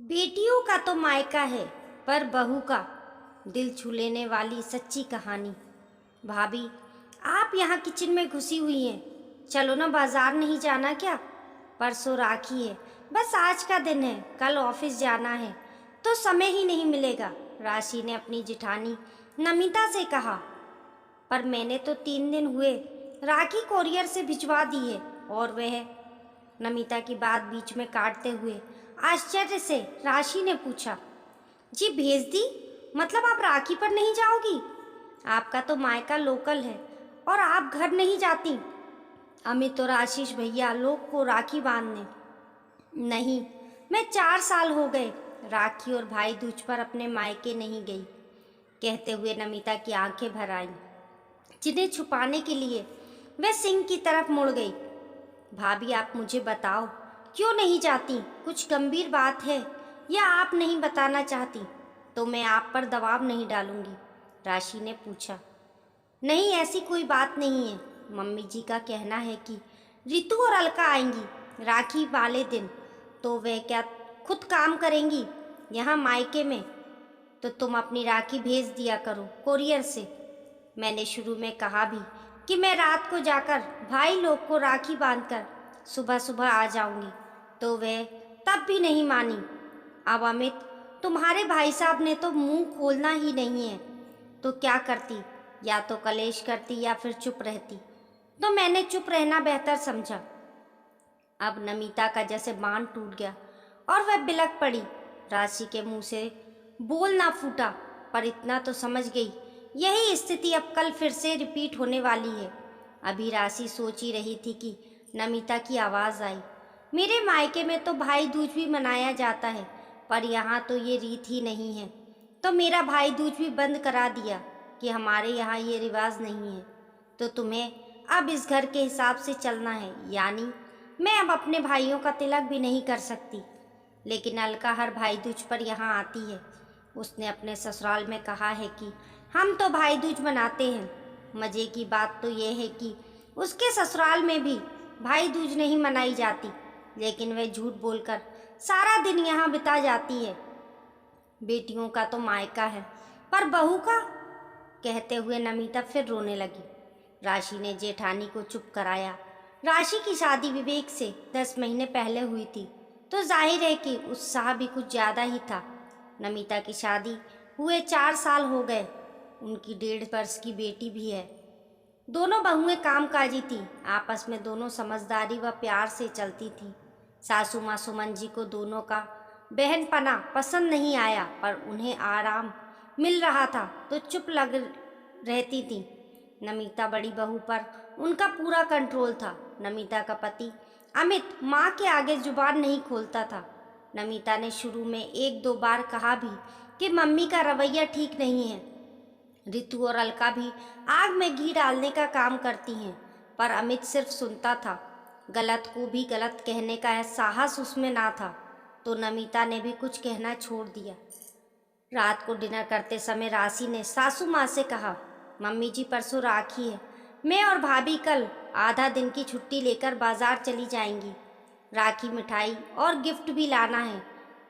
बेटियों का तो मायका है, पर बहू का दिल छू लेने वाली सच्ची कहानी। भाभी, आप यहाँ किचन में घुसी हुई हैं। चलो ना, बाजार नहीं जाना क्या? परसों राखी है, बस आज का दिन है, कल ऑफिस जाना है तो समय ही नहीं मिलेगा। राशि ने अपनी जिठानी नमिता से कहा। पर मैंने तो 3 दिन हुए राखी कोरियर से भिजवा दी है। और वह, नमिता की बात बीच में काटते हुए आश्चर्य से राशि ने पूछा, जी भेज दी? मतलब आप राखी पर नहीं जाओगी? आपका तो मायका लोकल है और आप घर नहीं जाती। अमित और आशीष भैया लोग को राखी बांधने। नहीं, मैं 4 साल हो गए राखी और भाई दूज पर अपने मायके नहीं गई। कहते हुए नमिता की आंखें भर आईं, जिन्हें छुपाने के लिए वह सिंह की तरफ मुड़ गई। भाभी, आप मुझे बताओ, क्यों नहीं जाती? कुछ गंभीर बात है या आप नहीं बताना चाहती तो मैं आप पर दबाव नहीं डालूंगी, राशि ने पूछा। नहीं, ऐसी कोई बात नहीं है। मम्मी जी का कहना है कि रितु और अलका आएंगी राखी वाले दिन, तो वे क्या खुद काम करेंगी यहाँ मायके में? तो तुम अपनी राखी भेज दिया करो कोरियर से। मैंने शुरू में कहा भी कि मैं रात को जाकर भाई लोग को राखी बांधकर सुबह सुबह आ जाऊंगी, तो वह तब भी नहीं मानी। अब अमित, तुम्हारे भाई साहब ने तो मुंह खोलना ही नहीं है, तो क्या करती? या तो कलेश करती या फिर चुप रहती। तो मैंने चुप रहना बेहतर समझा। अब नमिता का जैसे बांध टूट गया और वह बिलक पड़ी। राशि के मुंह से बोल ना फूटा, पर इतना तो समझ गई, यही स्थिति अब कल फिर से रिपीट होने वाली है। अभी राशि सोच ही रही थी कि नमिता की आवाज़ आई, मेरे मायके में तो भाई दूज भी मनाया जाता है, पर यहाँ तो ये रीत ही नहीं है। तो मेरा भाई दूज भी बंद करा दिया कि हमारे यहाँ ये रिवाज नहीं है। तो तुम्हें अब इस घर के हिसाब से चलना है, यानी मैं अब अपने भाइयों का तिलक भी नहीं कर सकती। लेकिन अलका हर भाई दूज पर यहाँ आती है। उसने अपने ससुराल में कहा है कि हम तो भाई दूज मनाते हैं। मज़े की बात तो यह है कि उसके ससुराल में भी भाई दूज नहीं मनाई जाती, लेकिन वह झूठ बोलकर सारा दिन यहाँ बिता जाती है। बेटियों का तो मायका है, पर बहू का? कहते हुए नमिता फिर रोने लगी। राशि ने जेठानी को चुप कराया। राशि की शादी विवेक से 10 महीने पहले हुई थी, तो जाहिर है कि उत्साह भी कुछ ज़्यादा ही था। नमिता की शादी हुए 4 साल हो गए। उनकी 1.5 वर्ष की बेटी भी है। दोनों बहुएं कामकाजी थीं, आपस में दोनों समझदारी व प्यार से चलती थीं। सासू माँ सुमन जी को दोनों का बहनपना पसंद नहीं आया, पर उन्हें आराम मिल रहा था तो चुप लग रहती थीं। नमिता बड़ी बहू पर उनका पूरा कंट्रोल था। नमिता का पति अमित माँ के आगे जुबान नहीं खोलता था। नमिता ने शुरू में 1-2 बार कहा भी कि मम्मी का रवैया ठीक नहीं है। रितु और अलका भी आग में घी डालने का काम करती हैं, पर अमित सिर्फ सुनता था। गलत को भी गलत कहने का साहस उसमें ना था, तो नमिता ने भी कुछ कहना छोड़ दिया। रात को डिनर करते समय राशि ने सासू माँ से कहा, मम्मी जी परसों राखी है, मैं और भाभी कल आधा दिन की छुट्टी लेकर बाजार चली जाएंगी। राखी, मिठाई और गिफ्ट भी लाना है,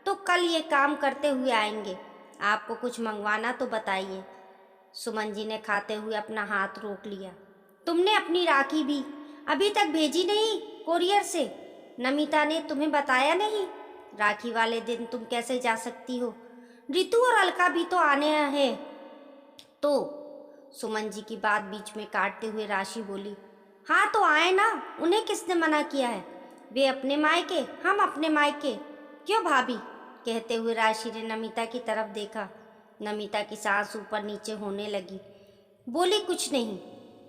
तो कल ये काम करते हुए आएंगे। आपको कुछ मंगवाना तो बताइए। सुमन जी ने खाते हुए अपना हाथ रोक लिया। तुमने अपनी राखी भी अभी तक भेजी नहीं कोरियर से? नमिता ने तुम्हें बताया नहीं? राखी वाले दिन तुम कैसे जा सकती हो? रितु और अलका भी तो आने हैं। तो सुमन जी की बात बीच में काटते हुए राशि बोली, हाँ तो आए ना, उन्हें किसने मना किया है? वे अपने मायके, हम अपने मायके। क्यों भाभी? कहते हुए राशि ने नमिता की तरफ देखा। नमिता की सांस ऊपर नीचे होने लगी। बोली, कुछ नहीं।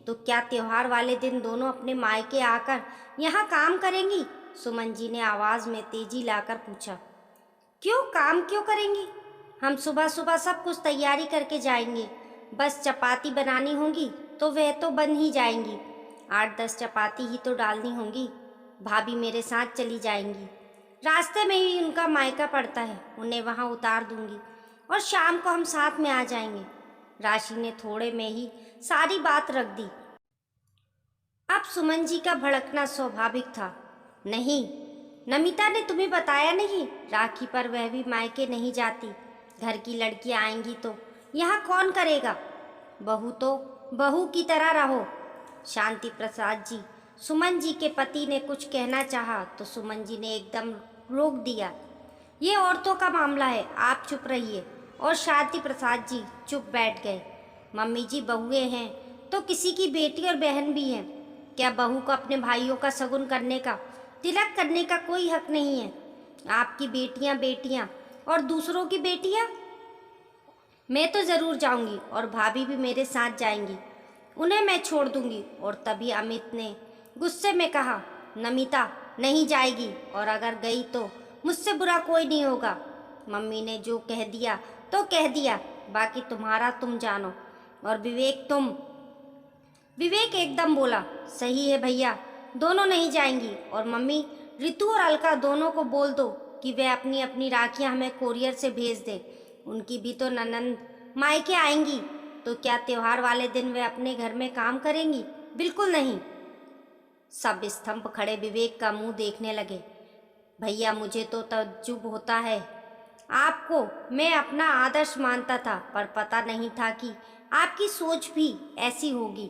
तो क्या त्योहार वाले दिन दोनों अपने मायके आकर यहाँ काम करेंगी? सुमन जी ने आवाज़ में तेजी लाकर पूछा। क्यों काम क्यों करेंगी? हम सुबह सुबह सब कुछ तैयारी करके जाएंगे। बस चपाती बनानी होगी तो वह तो बन ही जाएंगी। 8-10 चपाती ही तो डालनी होंगी। भाभी मेरे साथ चली जाएंगी। रास्ते में ही उनका मायका पड़ता है, उन्हें वहाँ उतार दूंगी और शाम को हम साथ में आ जाएंगे। राशि ने थोड़े में ही सारी बात रख दी। अब सुमन जी का भड़कना स्वाभाविक था। नहीं, नमिता ने तुम्हें बताया नहीं? राखी पर वह भी मायके नहीं जाती। घर की लड़कियां आएंगी तो यहाँ कौन करेगा? बहू तो बहू की तरह रहो। शांति प्रसाद जी, सुमन जी के पति ने कुछ कहना चाहा तो सुमन जी ने एकदम रोक दिया। ये औरतों का मामला है, आप चुप रहिए। और शांति प्रसाद जी चुप बैठ गए। मम्मी जी, बहुएं हैं तो किसी की बेटी और बहन भी हैं। क्या बहू को अपने भाइयों का शगुन करने का, तिलक करने का कोई हक नहीं है? आपकी बेटियां बेटियां और दूसरों की बेटियां? मैं तो ज़रूर जाऊंगी और भाभी भी मेरे साथ जाएंगी। उन्हें मैं छोड़ दूंगी। और तभी अमित ने गुस्से में कहा, नमिता नहीं जाएगी, और अगर गई तो मुझसे बुरा कोई नहीं होगा। मम्मी ने जो कह दिया तो कह दिया, बाकी तुम्हारा तुम जानो। और विवेक एकदम बोला, सही है भैया, दोनों नहीं जाएंगी। और मम्मी, रितु और अलका दोनों को बोल दो कि वे अपनी अपनी राखियां हमें कोरियर से भेज दें। उनकी भी तो ननंद मायके आएंगी, तो क्या त्योहार वाले दिन वे अपने घर में काम करेंगी? बिल्कुल नहीं। सब स्तंभ खड़े विवेक का मुंह देखने लगे। भैया, मुझे तो तज्जुब होता है। आपको मैं अपना आदर्श मानता था, पर पता नहीं था कि आपकी सोच भी ऐसी होगी।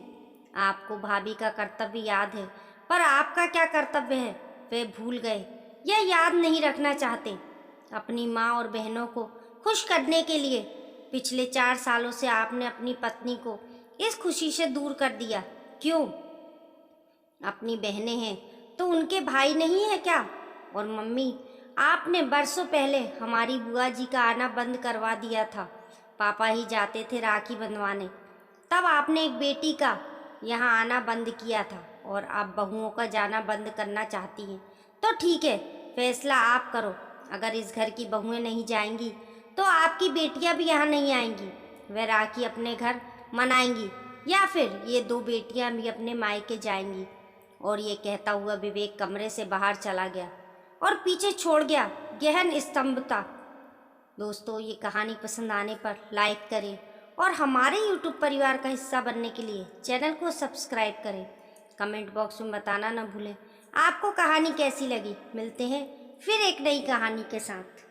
आपको भाभी का कर्तव्य याद है, पर आपका क्या कर्तव्य है वे भूल गए या याद नहीं रखना चाहते। अपनी माँ और बहनों को खुश करने के लिए पिछले 4 सालों से आपने अपनी पत्नी को इस खुशी से दूर कर दिया। क्यों? अपनी बहनें हैं तो उनके भाई नहीं है क्या? और मम्मी, आपने बरसों पहले हमारी बुआ जी का आना बंद करवा दिया था। पापा ही जाते थे राखी बंधवाने, तब आपने एक बेटी का यहाँ आना बंद किया था, और आप बहुओं का जाना बंद करना चाहती हैं। तो ठीक है, फैसला आप करो। अगर इस घर की बहुएं नहीं जाएंगी तो आपकी बेटियां भी यहाँ नहीं आएंगी। वे राखी अपने घर मनाएंगी, या फिर ये 2 बेटियां भी अपने मायके जाएंगी। और ये कहता हुआ विवेक कमरे से बाहर चला गया और पीछे छोड़ गया गहन स्तंभता। दोस्तों, ये कहानी पसंद आने पर लाइक करें और हमारे YouTube परिवार का हिस्सा बनने के लिए चैनल को सब्सक्राइब करें। कमेंट बॉक्स में बताना न भूलें आपको कहानी कैसी लगी। मिलते हैं फिर एक नई कहानी के साथ।